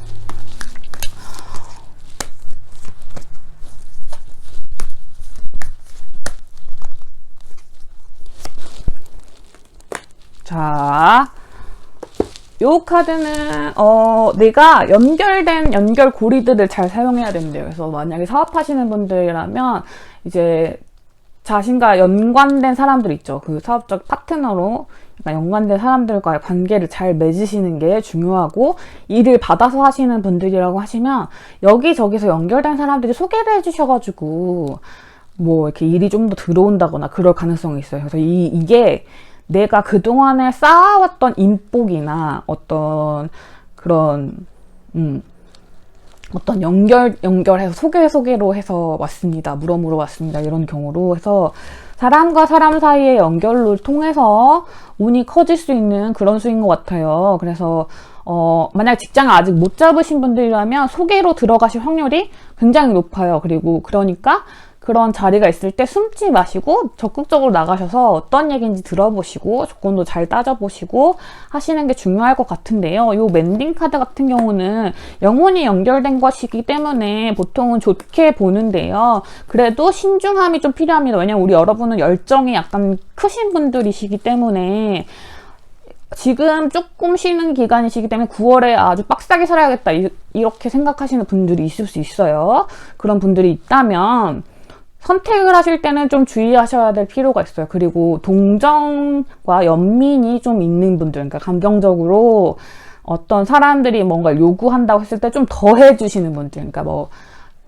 자, 요 카드는 내가 연결된 연결고리들을 잘 사용해야 된대요. 그래서 만약에 사업하시는 분들이라면 이제 자신과 연관된 사람들 있죠. 그 사업적 파트너로 연관된 사람들과의 관계를 잘 맺으시는 게 중요하고, 일을 받아서 하시는 분들이라고 하시면 여기저기서 연결된 사람들이 소개를 해주셔가지고 뭐 이렇게 일이 좀 더 들어온다거나 그럴 가능성이 있어요. 그래서 이게 내가 그동안에 쌓아왔던 인복이나 어떤 그런 어떤 연결해서 소개로 해서 왔습니다, 물어물어 왔습니다, 이런 경우로 해서 사람과 사람 사이의 연결을 통해서 운이 커질 수 있는 그런 수인 것 같아요. 그래서 만약 직장을 아직 못 잡으신 분들이라면 소개로 들어가실 확률이 굉장히 높아요. 그리고 그러니까 그런 자리가 있을 때 숨지 마시고 적극적으로 나가셔서 어떤 얘기인지 들어보시고 조건도 잘 따져보시고 하시는 게 중요할 것 같은데요. 요 멘딩 카드 같은 경우는 영혼이 연결된 것이기 때문에 보통은 좋게 보는데요. 그래도 신중함이 좀 필요합니다. 왜냐면 우리 여러분은 열정이 약간 크신 분들이시기 때문에 지금 조금 쉬는 기간이시기 때문에 9월에 아주 빡세게 살아야겠다 이렇게 생각하시는 분들이 있을 수 있어요. 그런 분들이 있다면 선택을 하실 때는 좀 주의하셔야 될 필요가 있어요. 그리고 동정과 연민이 좀 있는 분들, 그러니까 감정적으로 어떤 사람들이 뭔가 요구한다고 했을 때 좀 더 해주시는 분들, 그러니까 뭐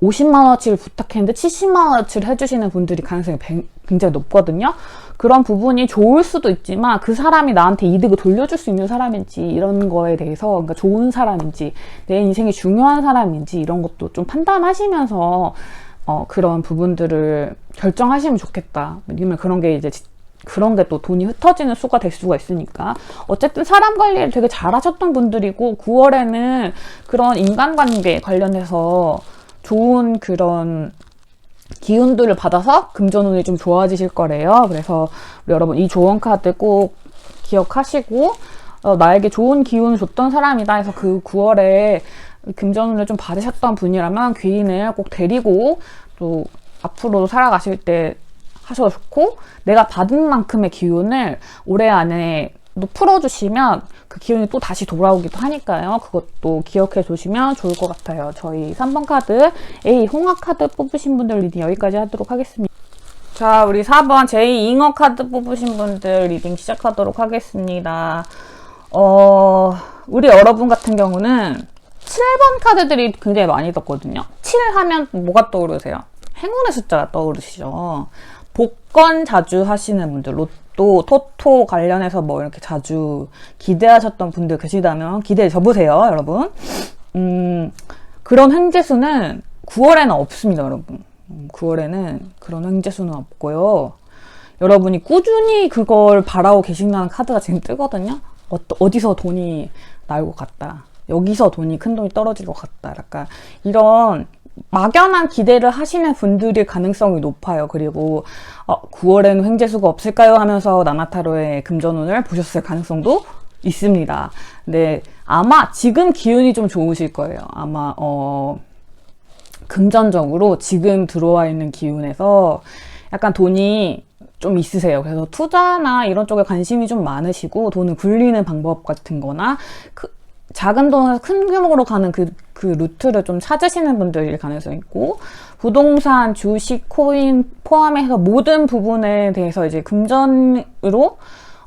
50만원어치를 부탁했는데 70만원어치를 해주시는 분들이 가능성이 굉장히 높거든요. 그런 부분이 좋을 수도 있지만 그 사람이 나한테 이득을 돌려줄 수 있는 사람인지, 이런 거에 대해서, 그러니까 좋은 사람인지, 내 인생에 중요한 사람인지, 이런 것도 좀 판단하시면서 그런 부분들을 결정하시면 좋겠다. 왜냐면 그런 게 또 돈이 흩어지는 수가 될 수가 있으니까. 어쨌든 사람 관리를 되게 잘 하셨던 분들이고, 9월에는 그런 인간관계 관련해서 좋은 그런 기운들을 받아서 금전운이 좀 좋아지실 거래요. 그래서 우리 여러분 이 조언 카드 꼭 기억하시고, 나에게 좋은 기운을 줬던 사람이다 해서 그 9월에 금전운을 좀 받으셨던 분이라면 귀인을 꼭 데리고 또 앞으로 살아가실 때 하셔도 좋고, 내가 받은 만큼의 기운을 올해 안에 또 풀어주시면 그 기운이 또 다시 돌아오기도 하니까요. 그것도 기억해 주시면 좋을 것 같아요. 저희 3번 카드 A 홍화 카드 뽑으신 분들 리딩 여기까지 하도록 하겠습니다. 자, 우리 4번 제이 잉어 카드 뽑으신 분들 리딩 시작하도록 하겠습니다. 우리 여러분 같은 경우는 7번 카드들이 굉장히 많이 떴거든요. 7 하면 뭐가 떠오르세요? 행운의 숫자가 떠오르시죠. 복권 자주 하시는 분들, 로또, 토토 관련해서 뭐 이렇게 자주 기대하셨던 분들 계시다면 기대해 줘보세요, 여러분. 그런 횡재수는 9월에는 없습니다, 여러분. 9월에는 그런 횡재수는 없고요. 여러분이 꾸준히 그걸 바라고 계신다는 카드가 지금 뜨거든요. 어디서 돈이 나올 것 같다, 여기서 큰 돈이 떨어질 것 같다, 약간 이런 막연한 기대를 하시는 분들일 가능성이 높아요. 그리고 9월에는 횡재수가 없을까요 하면서 나나타로의 금전운을 보셨을 가능성도 있습니다. 근데 아마 지금 기운이 좀 좋으실 거예요. 아마 금전적으로 지금 들어와 있는 기운에서 약간 돈이 좀 있으세요. 그래서 투자나 이런 쪽에 관심이 좀 많으시고, 돈을 굴리는 방법 같은 거나 작은 돈에서 큰 규모로 가는 그 루트를 좀 찾으시는 분들일 가능성이 있고, 부동산, 주식, 코인 포함해서 모든 부분에 대해서 이제 금전으로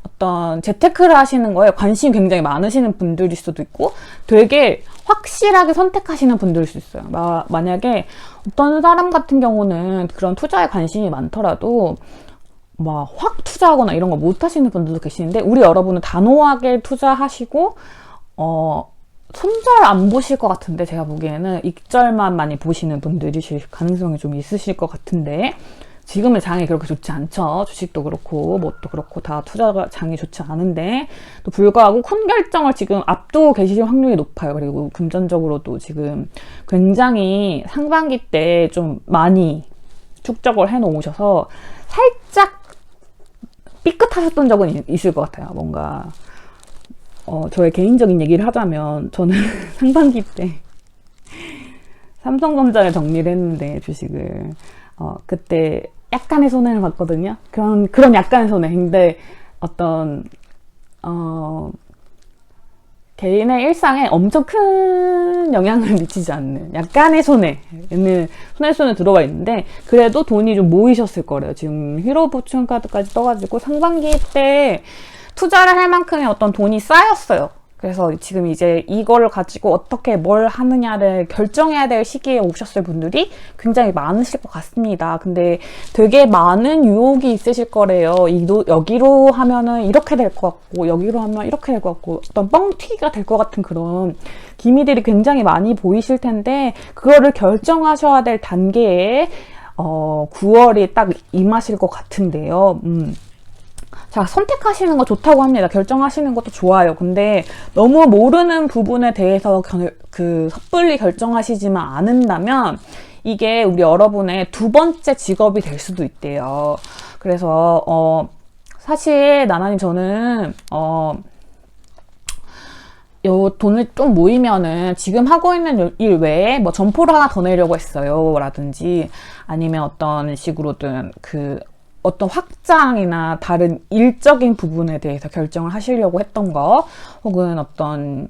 어떤 재테크를 하시는 거에 관심이 굉장히 많으시는 분들일 수도 있고, 되게 확실하게 선택하시는 분들일 수 있어요. 만약에 어떤 사람 같은 경우는 그런 투자에 관심이 많더라도 막 확 투자하거나 이런 거 못 하시는 분들도 계시는데, 우리 여러분은 단호하게 투자하시고 손절 안 보실 것 같은데, 제가 보기에는 익절만 많이 보시는 분들이실 가능성이 좀 있으실 것 같은데, 지금은 장이 그렇게 좋지 않죠. 주식도 그렇고 뭣도 그렇고 다 투자가 장이 좋지 않은데 또 불구하고 큰 결정을 지금 앞두고 계실 확률이 높아요. 그리고 금전적으로도 지금 굉장히 상반기 때 좀 많이 축적을 해 놓으셔서 살짝 삐끗하셨던 적은 있을 것 같아요. 뭔가 저의 개인적인 얘기를 하자면 저는 상반기 때 삼성전자를 정리를 했는데 주식을 그때 약간의 손해를 봤거든요. 그런 약간의 손해. 근데 어떤 개인의 일상에 엄청 큰 영향을 미치지 않는 약간의 손해는 손에 들어가 있는데 그래도 돈이 좀 모이셨을 거래요. 지금 히로 보충카드까지 떠가지고 상반기 때 투자를 할 만큼의 어떤 돈이 쌓였어요. 그래서 지금 이제 이걸 가지고 어떻게 뭘 하느냐를 결정해야 될 시기에 오셨을 분들이 굉장히 많으실 것 같습니다. 근데 되게 많은 유혹이 있으실 거래요. 여기로 하면은 이렇게 될 것 같고, 여기로 하면 이렇게 될 것 같고, 어떤 뻥튀기가 될 것 같은 그런 기미들이 굉장히 많이 보이실 텐데, 그거를 결정하셔야 될 단계에, 9월이 딱 임하실 것 같은데요. 자, 선택하시는 거 좋다고 합니다. 결정하시는 것도 좋아요. 근데 너무 모르는 부분에 대해서 섣불리 결정하시지만 않는다면 이게 우리 여러분의 두 번째 직업이 될 수도 있대요. 그래서 사실 나나님 저는 요 돈을 좀 모이면은 지금 하고 있는 일 외에 뭐 점포를 하나 더 내려고 했어요. 라든지 아니면 어떤 식으로든 어떤 확장이나 다른 일적인 부분에 대해서 결정을 하시려고 했던 거, 혹은 어떤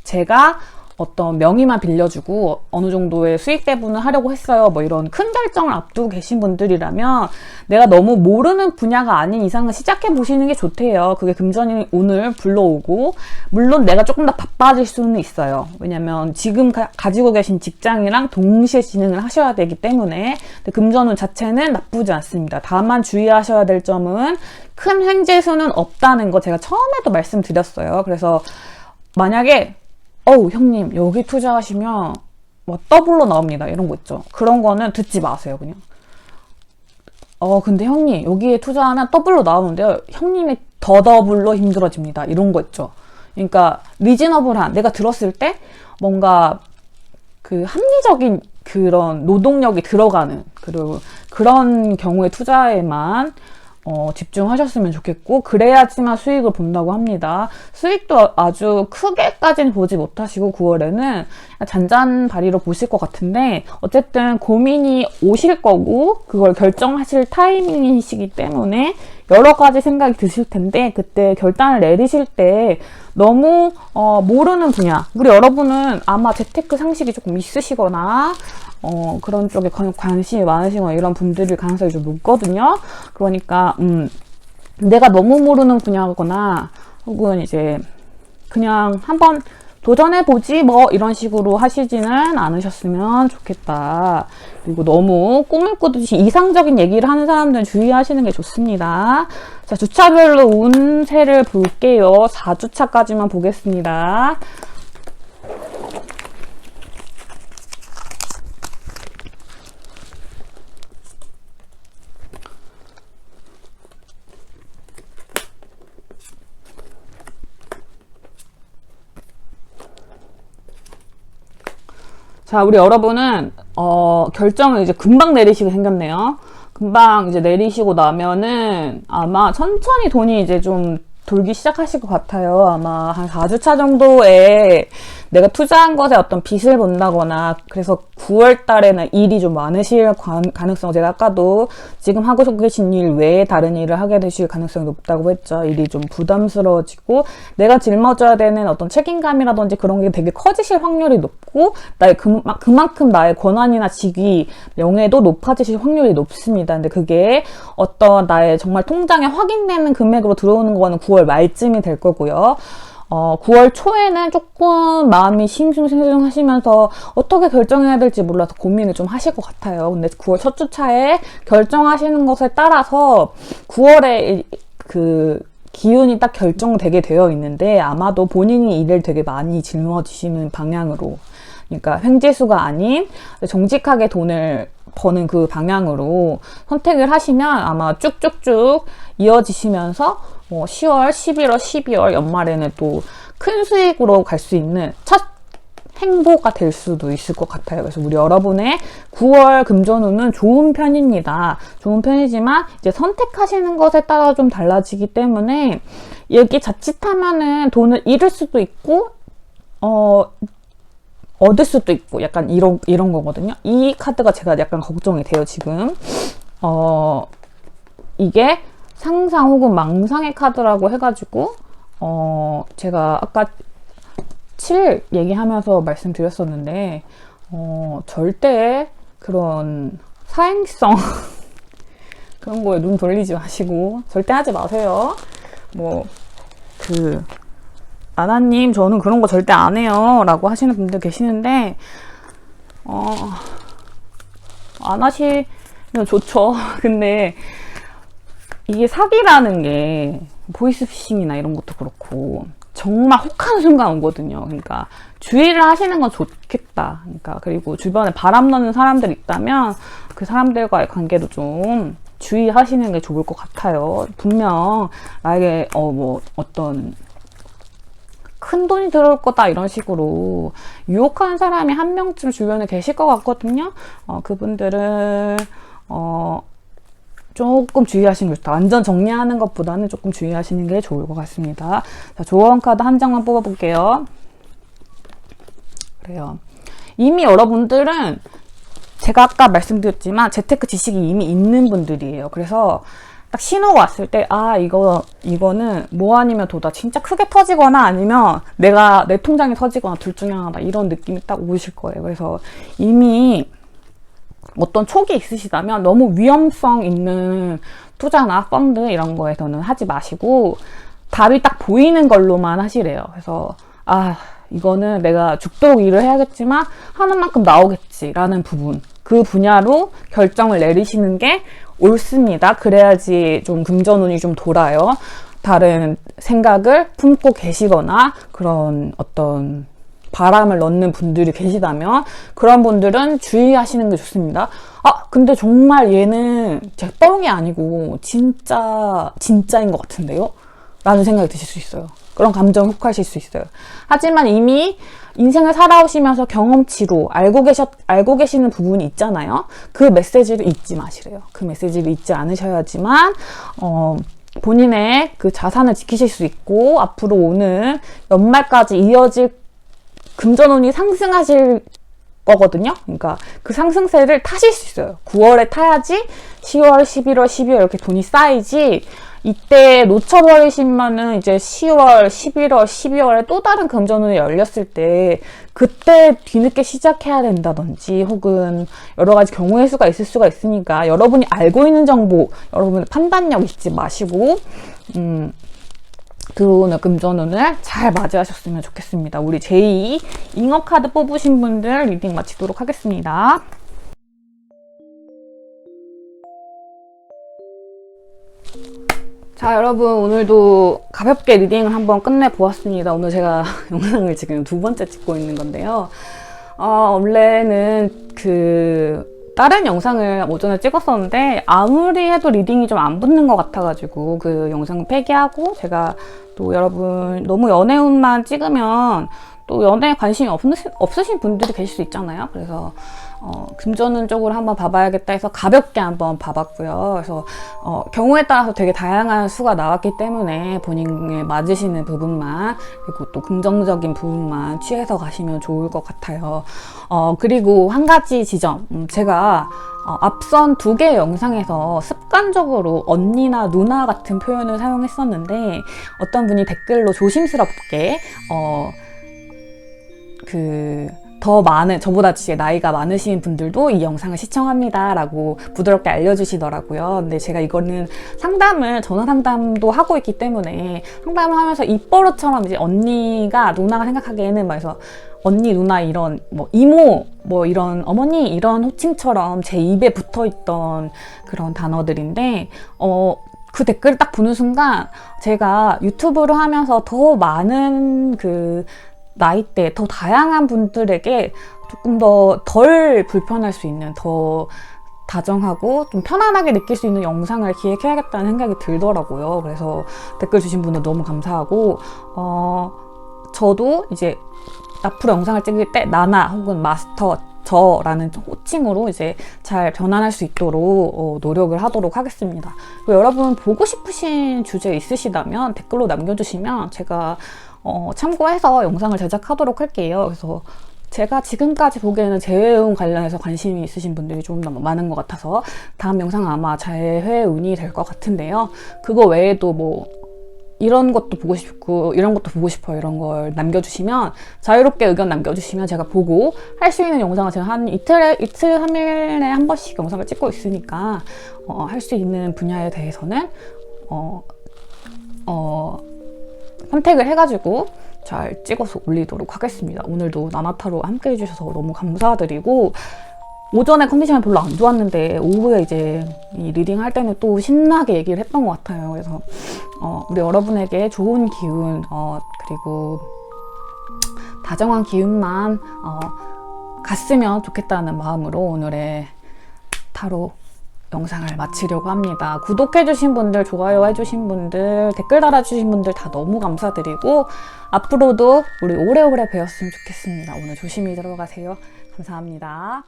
제가 어떤 명의만 빌려주고 어느 정도의 수익 배분을 하려고 했어요. 뭐 이런 큰 결정을 앞두고 계신 분들이라면 내가 너무 모르는 분야가 아닌 이상은 시작해 보시는 게 좋대요. 그게 금전이 운을 불러오고, 물론 내가 조금 더 바빠질 수는 있어요. 왜냐면 지금 가지고 계신 직장이랑 동시에 진행을 하셔야 되기 때문에. 근데 금전운 자체는 나쁘지 않습니다. 다만 주의하셔야 될 점은 큰 횡재수는 없다는 거 제가 처음에도 말씀드렸어요. 그래서 만약에 형님 여기 투자하시면 뭐 더블로 나옵니다 이런 거 있죠. 그런 거는 듣지 마세요. 그냥 근데 형님 여기에 투자하면 더블로 나오는데요, 형님이 더 더블로 힘들어집니다 이런 거 있죠. 그러니까 리즈너블한, 내가 들었을 때 뭔가 합리적인 그런 노동력이 들어가는 그런 경우의 투자에만 집중하셨으면 좋겠고, 그래야지만 수익을 본다고 합니다. 수익도 아주 크게까지는 보지 못하시고 9월에는 잔잔바리로 보실 것 같은데, 어쨌든 고민이 오실 거고 그걸 결정하실 타이밍이시기 때문에 여러 가지 생각이 드실 텐데, 그때 결단을 내리실 때 너무 모르는 분야, 우리 여러분은 아마 재테크 상식이 조금 있으시거나 그런 쪽에 관심이 많으시거나 이런 분들일 가능성이 좀 높거든요. 그러니까 내가 너무 모르는 분야거나 혹은 이제 그냥 한번 도전해보지 뭐 이런 식으로 하시지는 않으셨으면 좋겠다. 그리고 너무 꿈을 꾸듯이 이상적인 얘기를 하는 사람들은 주의하시는 게 좋습니다. 자, 주차별로 운세를 볼게요. 4주차까지만 보겠습니다. 자, 우리 여러분은 결정을 이제 금방 내리시게 생겼네요. 금방 이제 내리시고 나면은 아마 천천히 돈이 이제 좀 돌기 시작하실 것 같아요. 아마 한 4주차 정도에 내가 투자한 것에 어떤 빚을 본다거나, 그래서 9월 달에는 일이 좀 많으실 가능성, 제가 아까도 지금 하고 계신 일 외에 다른 일을 하게 되실 가능성이 높다고 했죠. 일이 좀 부담스러워지고 내가 짊어져야 되는 어떤 책임감이라든지 그런 게 되게 커지실 확률이 높고, 그만큼 나의 권한이나 직위, 명예도 높아지실 확률이 높습니다. 근데 그게 어떤 나의 정말 통장에 확인되는 금액으로 들어오는 거는 9월 말쯤이 될 거고요. 9월 초에는 조금 마음이 싱숭생숭 하시면서 어떻게 결정해야 될지 몰라서 고민을 좀 하실 것 같아요. 근데 9월 첫 주차에 결정하시는 것에 따라서 9월에 기운이 딱 결정되게 되어 있는데 아마도 본인이 일을 되게 많이 짊어지시는 방향으로, 그러니까 횡재수가 아닌 정직하게 돈을 버는 그 방향으로 선택을 하시면 아마 쭉쭉쭉 이어지시면서 10월, 11월, 12월 연말에는 또 큰 수익으로 갈 수 있는 첫 행보가 될 수도 있을 것 같아요. 그래서 우리 여러분의 9월 금전운은 좋은 편입니다. 좋은 편이지만 이제 선택하시는 것에 따라 좀 달라지기 때문에 여기 자칫하면은 돈을 잃을 수도 있고 얻을 수도 있고 약간 이런 거거든요. 이 카드가 제가 약간 걱정이 돼요, 지금. 이게 상상 혹은 망상의 카드라고 해가지고 제가 아까 7 얘기하면서 말씀드렸었는데 절대 그런 사행성 그런 거에 눈 돌리지 마시고 절대 하지 마세요. 아나님 저는 그런 거 절대 안 해요 라고 하시는 분들 계시는데 안 하시면 좋죠. 근데 이게 사기라는 게 보이스피싱이나 이런 것도 그렇고 정말 혹한 순간 오거든요. 그러니까 주의를 하시는 건 좋겠다. 그러니까 그리고 주변에 바람 넣는 사람들 있다면 그 사람들과의 관계도 좀 주의하시는 게 좋을 것 같아요. 분명 나에게 어떤 큰 돈이 들어올 거다 이런 식으로 유혹하는 사람이 한 명쯤 주변에 계실 것 같거든요. 그분들은 조금 주의하시는 게 좋다. 완전 정리하는 것보다는 조금 주의하시는 게 좋을 것 같습니다. 자, 조언 카드 한 장만 뽑아볼게요. 그래요. 이미 여러분들은 제가 아까 말씀드렸지만 재테크 지식이 이미 있는 분들이에요. 그래서 딱 신호가 왔을 때 이거는 뭐 아니면 도다 진짜 크게 터지거나 아니면 내 통장이 터지거나 둘 중에 하나다 이런 느낌이 딱 오실 거예요. 그래서 이미 어떤 촉이 있으시다면 너무 위험성 있는 투자나 펀드 이런 거에서는 하지 마시고 답이 딱 보이는 걸로만 하시래요. 그래서 이거는 내가 죽도록 일을 해야겠지만 하는 만큼 나오겠지라는 부분, 그 분야로 결정을 내리시는 게 옳습니다. 그래야지 좀 금전운이 좀 돌아요. 다른 생각을 품고 계시거나 그런 어떤 바람을 넣는 분들이 계시다면 그런 분들은 주의하시는 게 좋습니다. 근데 정말 얘는 재뻥이 아니고 진짜인 것 같은데요? 라는 생각이 드실 수 있어요. 그런 감정이 혹하실 수 있어요. 하지만 이미 인생을 살아오시면서 경험치로 알고 계시는 부분이 있잖아요. 그 메시지를 잊지 마시래요. 그 메시지를 잊지 않으셔야지만 본인의 그 자산을 지키실 수 있고 앞으로 오는 연말까지 이어질 금전운이 상승하실 거거든요. 그러니까 그 상승세를 타실 수 있어요. 9월에 타야지 10월, 11월, 12월 이렇게 돈이 쌓이지 이때 놓쳐버리시면은 이제 10월, 11월, 12월에 또 다른 금전운이 열렸을 때 그때 뒤늦게 시작해야 된다든지 혹은 여러 가지 경우의 수가 있을 수가 있으니까 여러분이 알고 있는 정보, 여러분의 판단력 잊지 마시고 들어오는 금전운을 잘 맞이하셨으면 좋겠습니다. 우리 제2 잉어 카드 뽑으신 분들 리딩 마치도록 하겠습니다. 자, 여러분 오늘도 가볍게 리딩을 한번 끝내보았습니다. 오늘 제가 영상을 지금 2번째 찍고 있는 건데요. 원래는 다른 영상을 오전에 찍었었는데 아무리 해도 리딩이 좀 안 붙는 것 같아가지고 그 영상을 폐기하고 제가 또 여러분 너무 연애운만 찍으면 또 연애에 관심이 없으신 분들이 계실 수 있잖아요. 그래서 금전운 쪽으로 한번 봐봐야겠다 해서 가볍게 한번 봐봤고요. 그래서 경우에 따라서 되게 다양한 수가 나왔기 때문에 본인에 맞으시는 부분만 그리고 또 긍정적인 부분만 취해서 가시면 좋을 것 같아요. 그리고 한 가지 지점, 제가 앞선 2개의 영상에서 습관적으로 언니나 누나 같은 표현을 사용했었는데 어떤 분이 댓글로 조심스럽게 더 많은, 저보다 나이가 많으신 분들도 이 영상을 시청합니다 라고 부드럽게 알려주시더라고요. 근데 제가 이거는 전화 상담도 하고 있기 때문에 상담을 하면서 입버릇처럼 이제 언니가 누나가 생각하기에는 그래서 언니, 누나 이런 이모, 이런 어머니 이런 호칭처럼 제 입에 붙어있던 그런 단어들인데 그 댓글을 딱 보는 순간 제가 유튜브를 하면서 더 많은 그 나이대, 더 다양한 분들에게 조금 더 덜 불편할 수 있는, 더 다정하고 좀 편안하게 느낄 수 있는 영상을 기획해야겠다는 생각이 들더라고요. 그래서 댓글 주신 분들 너무 감사하고, 저도 이제 앞으로 영상을 찍을 때 나나 혹은 마스터 저라는 호칭으로 이제 잘 변환할 수 있도록 노력을 하도록 하겠습니다. 여러분 보고 싶으신 주제 있으시다면 댓글로 남겨주시면 제가 참고해서 영상을 제작하도록 할게요. 그래서 제가 지금까지 보기에는 재회운 관련해서 관심이 있으신 분들이 좀 더 많은 것 같아서 다음 영상은 아마 재회운이 될 것 같은데요. 그거 외에도 뭐 이런 것도 보고 싶고 이런 것도 보고 싶어요, 이런 걸 남겨주시면, 자유롭게 의견 남겨주시면 제가 보고 할 수 있는 영상을 제가 한 이틀 3일에 한 번씩 영상을 찍고 있으니까 할 수 있는 분야에 대해서는 선택을 해가지고 잘 찍어서 올리도록 하겠습니다. 오늘도 나나타로 함께 해주셔서 너무 감사드리고, 오전에 컨디션이 별로 안 좋았는데 오후에 이제 이 리딩 할 때는 또 신나게 얘기를 했던 것 같아요. 그래서 우리 여러분에게 좋은 기운, 그리고 다정한 기운만 갔으면 좋겠다는 마음으로 오늘의 타로 영상을 마치려고 합니다. 구독해주신 분들, 좋아요 해주신 분들, 댓글 달아주신 분들 다 너무 감사드리고, 앞으로도 우리 오래오래 뵈었으면 좋겠습니다. 오늘 조심히 들어가세요. 감사합니다.